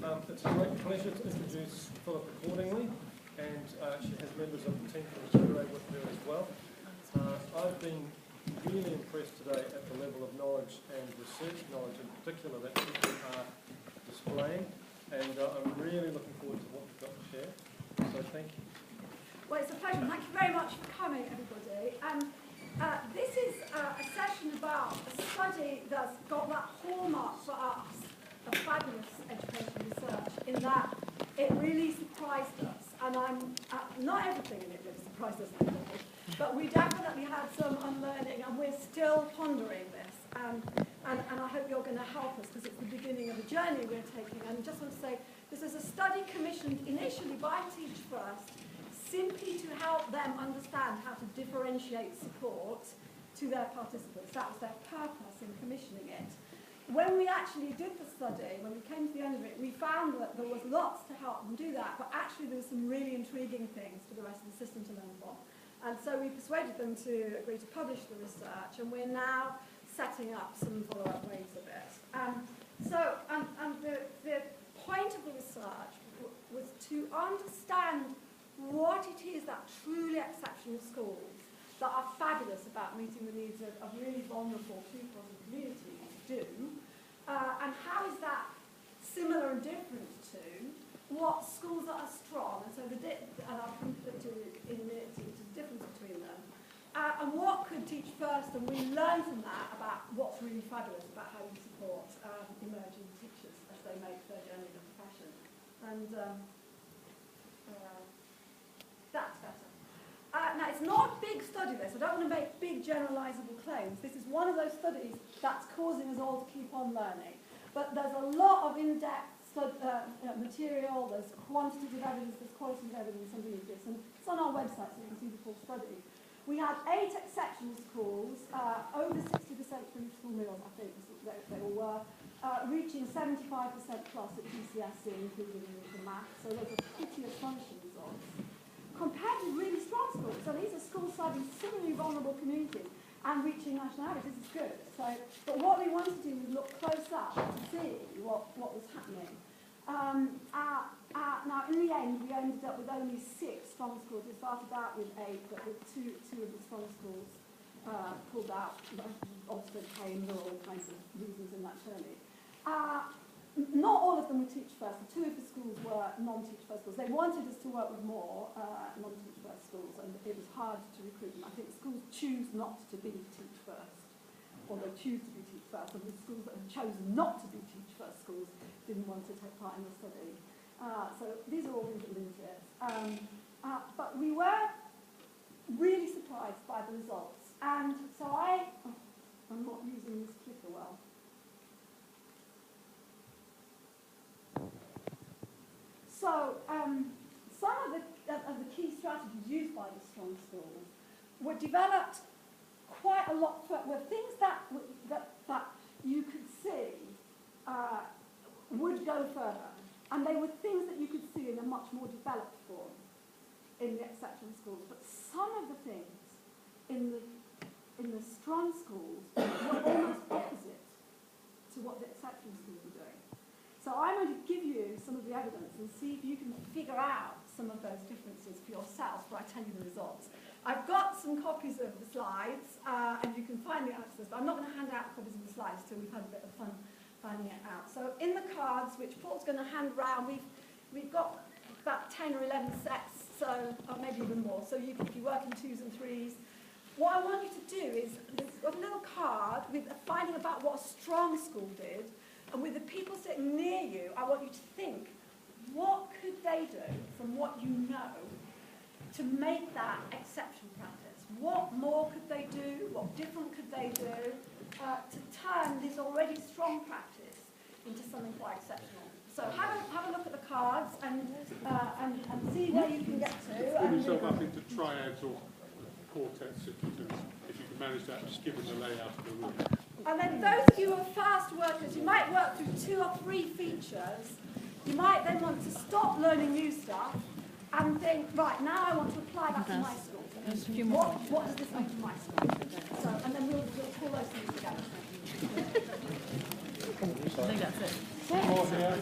It's a great pleasure to introduce Phillipa Cordingley, and she has members of the team from the CUREE with her as well. I've been really impressed today at the level of knowledge and research knowledge in particular that people are displaying, and I'm really looking forward to what you've got to share. So thank you. Well, it's a pleasure. Thank you very much for coming, everybody. This is a session about a study that's got that hallmark for us of fabulous education research, in that it really surprised us. And not everything in it really surprised us, but we definitely had some unlearning, and we're still pondering this. And I hope you're going to help us, because it's the beginning of a journey we're taking. And I just want to say, this is a study commissioned initially by Teach First, simply to help them understand how to differentiate support to their participants. That was their purpose in commissioning it. When we actually did the study, when we came to the end of it, we found that there was lots to help them do that, but actually there were some really intriguing things for the rest of the system to learn from. And so we persuaded them to agree to publish the research, and we're now setting up some follow-up waves of it. The point of the research was to understand what it is that truly exceptional schools that are fabulous about meeting the needs of really vulnerable people and communities do, and how is that similar and different to what schools that are strong, and so and I'll come to in a minute to the difference between them, and what could Teach First, and we learn from that about what's really fabulous about how you support emerging teachers as they make their journey in the profession. And that's better. Now, it's not a big study, this. I don't want to make big generalisable claims. This is one of those studies that's causing us all to keep on learning. But there's a lot of in-depth material, there's quantitative evidence, there's qualitative evidence underneath this, and it's on our website, so you can see the full study. We had 8 exceptional schools, over 60% free school meals, I think they all were, reaching 75% plus at GCSE, including the maths, so those are pretty astonishing results. Compared with really strong schools, so these are schools serving similarly vulnerable communities and reaching national average. This is good. But what we wanted to do was look close up to see what was happening. Now, in the end, we ended up with only 6 strong schools. We started out with 8, but with two of the strong schools pulled out. Oxford came, there were all kinds of reasons in that journey. Not all of them were Teach First. 2 of the schools were non-Teach First schools. They wanted us to work with more non-Teach First schools, and it was hard to recruit them. I think schools choose not to be Teach First, or they choose to be Teach First, and the schools that have chosen not to be Teach First schools didn't want to take part in the study. So these are all really limited. But we were really surprised by the results. And so I'm not using this clicker well. So some of the key strategies used by the strong schools were developed quite a lot, were things that you could see would go further. And they were things that you could see in a much more developed form in the exceptional schools. But some of the things in the strong schools were almost opposite to what the exceptional schools were doing. So I'm going to give you some of the evidence and see if you can figure out some of those differences for yourselves before I tell you the results. I've got some copies of the slides, and you can find the answers, but I'm not going to hand out copies of the slides till we've had a bit of fun finding it out. So in the cards, which Paul's going to hand round, we've got about 10 or 11 sets, so or maybe even more. So if you work in 2s and 3s, what I want you to do is, there's a little card with a finding about what a strong school did, and with the people sitting near you, I want you to think, what could they do from what you know to make that exceptional practice? What more could they do? What different could they do to turn this already strong practice into something quite exceptional? So have a look at the cards and see where you can get to. Put yourself up into triads or quartets if you can manage that, just given the layout of the room. And then those of you who are fast workers, you might work through 2 or 3 features. You might then want to stop learning new stuff and think, right, now I want to apply that to my school. There's a few more. What does this mean to my school? So, and then we'll pull those things together. I think that's it. More here.